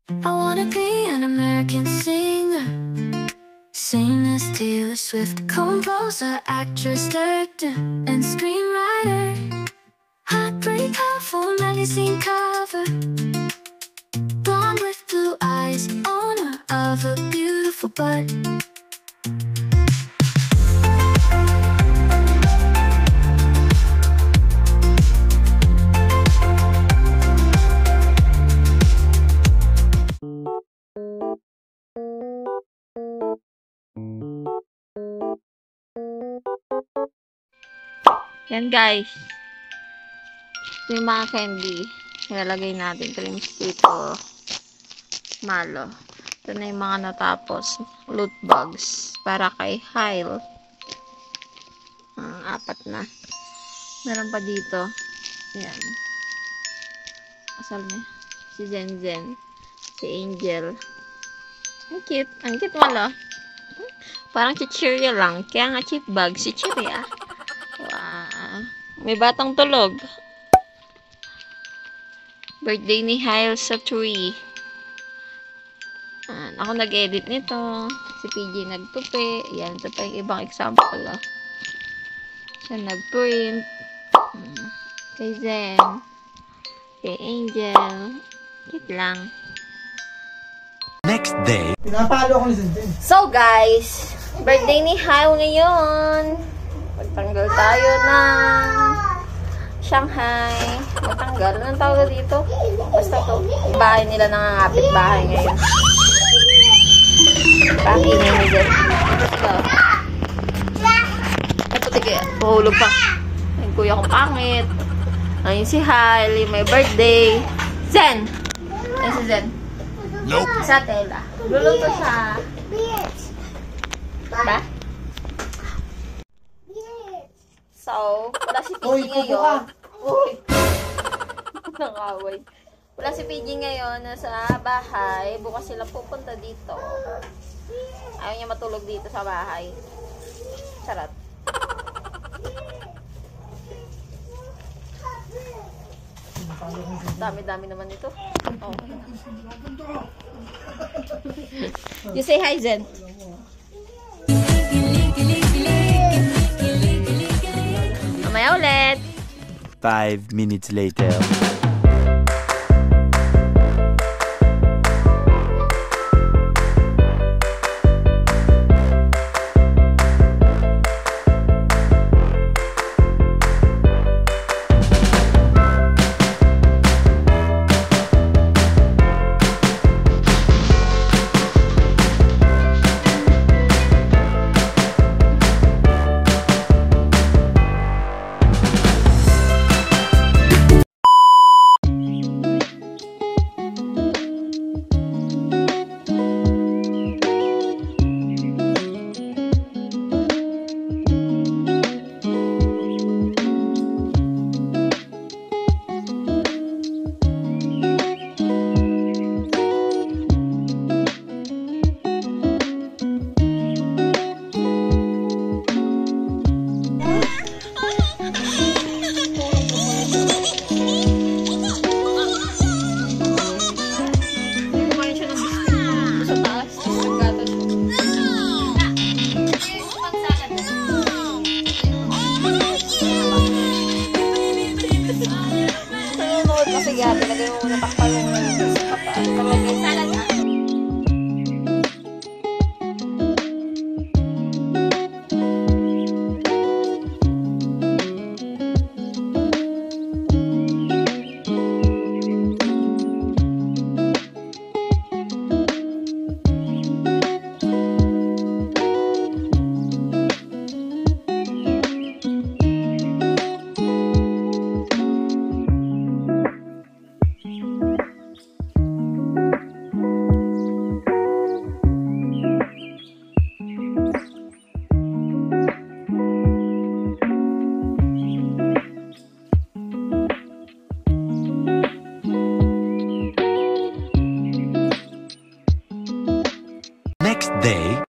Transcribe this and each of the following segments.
I wanna be an American singer, sing as Taylor Swift, composer, actress, director, and screenwriter. Heartbreaker for magazine cover, blonde with blue eyes, owner of a beautiful butt. Yan guys. Ito yung mga candy. Nilalagay natin. Cream dito. Malo. Ito na yung mga natapos. Loot bags. Para kay Hyle. Apat na. Meron pa dito. Yan. Asal niya. Si Zen. Si Angel. Ang cute. Ang cute malo. Parang si Cheerio lang. Kaya nga cheap bag. Si Cheerio. Wow. May batang tulog. Birthday ni Hyle sa tree. Ako nag-edit nito. Si PJ nagtupi. Yan. Ito pa yung ibang example. Siya nag-print. Kay Zen. Kay Angel. Cute lang. Next day. Pinapalo ako ni Zen. So guys, birthday ni Hyle ngayon. Magtanggal tayo ng Shanghai. Magtanggal. Anong tawag dito? Basta to. Yung bahay nila nangangapit bahay ngayon. Pangingin ni Zen. Basta. Ay, puti kaya. Mahulog pa. Yung kuya kong pangit. Ayun si Hyle. May birthday. Zen! Ayun si Zen. Nope. Sa tela. Luluto siya. Ba? So, wala si PG ngayon. Uy! Nangaway. Wala si PG ngayon. Nasa bahay. Bukas sila pupunta dito. Ayaw niya matulog dito sa bahay. Charot. Dami-dami naman ito. Oh. You say hi, Zen. Mamaya ulit. 5 minutes later. Sige, pinagay mo muna takpa yung salad.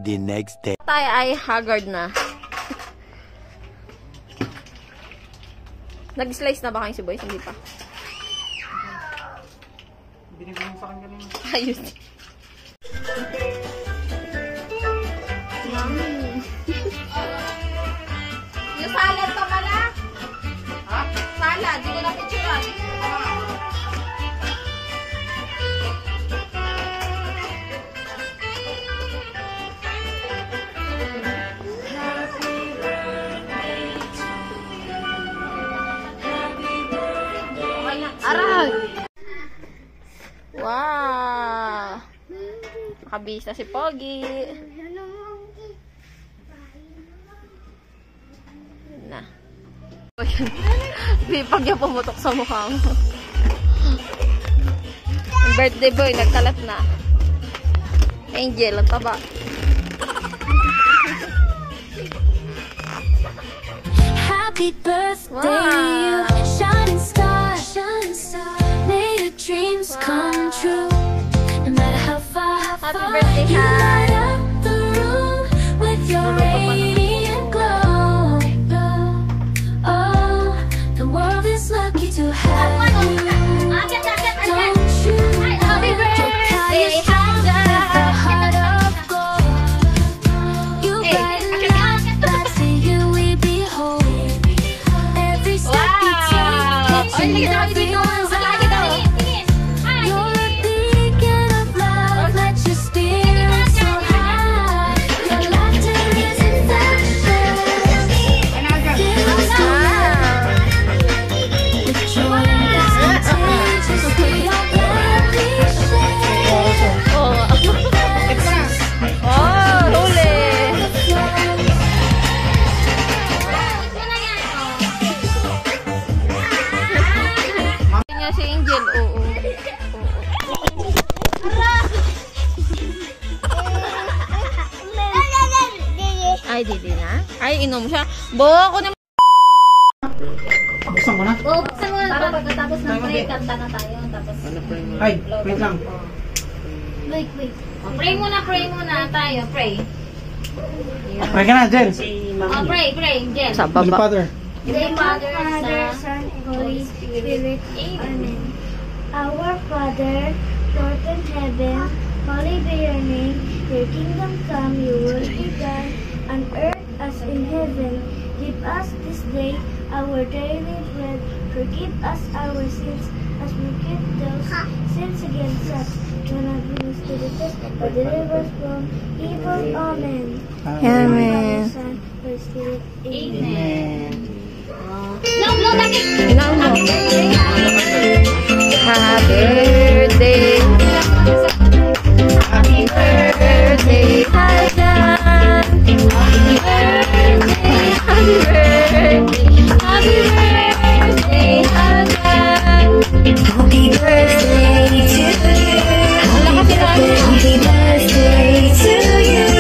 The next day. Tayo ay haggard na. Nag-slice na ba kayo si Boys? Hindi pa. Binigay mo sa akin kanina. Ayos. Yung salad pa pala? Ha? Salad, di ko na picturean. Aray! Wow! Nakabisa si Pogi. Na. Pipag niya pumutok sa mukha mo. Yung birthday boy, nagkalat na. Angel, ang taba. Happy birthday, you shining star, shining star. May your dreams come true. No matter how far, Happy birthday, you Han. light up the room with your radiant glow. Oh, the world is lucky to have you. Don't you know you're stronger with a heart of gold. You brighten up that day you we behold. Every step you take, each and every one. You're a beacon of love, let your spirit soar high. Your laughter is infectious. Fills the world with joy that's contagious. We all gladly share. Oh, huli! Sabi niya si Angel, oo. Ay, di na. Ay, inom siya. Bo, ako na. Buksan ko na. Oo, buksan mo na. Para pagkatapos ng pray, kanta na tayo. Tapos, Ay, wait lang. wait. Pray muna tayo. Pray. Pray ka na, Jen. Oh, pray, Jen. Sa Holy baba. Father. In the name of the Father, Son, and Holy Spirit. Amen. Our Father, Lord in heaven, holy be your name. Your kingdom come, your will be done, on earth as in heaven. Give us this day our daily bread. Forgive us our sins as we forgive those sins against us. Do not bring us to the test, but deliver us from evil. Amen. Amen. Father, Son, Holy Spirit. Amen. Inaon mo. Happy birthday. Happy birthday, Hagan. Happy birthday. Happy birthday. Happy birthday, Hagan. Happy birthday to you. Happy birthday to you.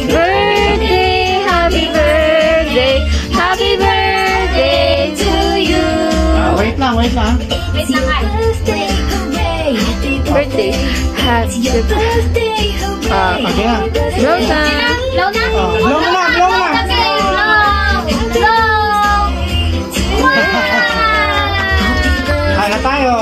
Birthday, happy birthday. Happy birthday to you. Wait lang. Wait lang, ay. Birthday. Happy birthday. Okay na. Blow na. Blow na? Blow na. Blow! Wow! Kaya na tayo.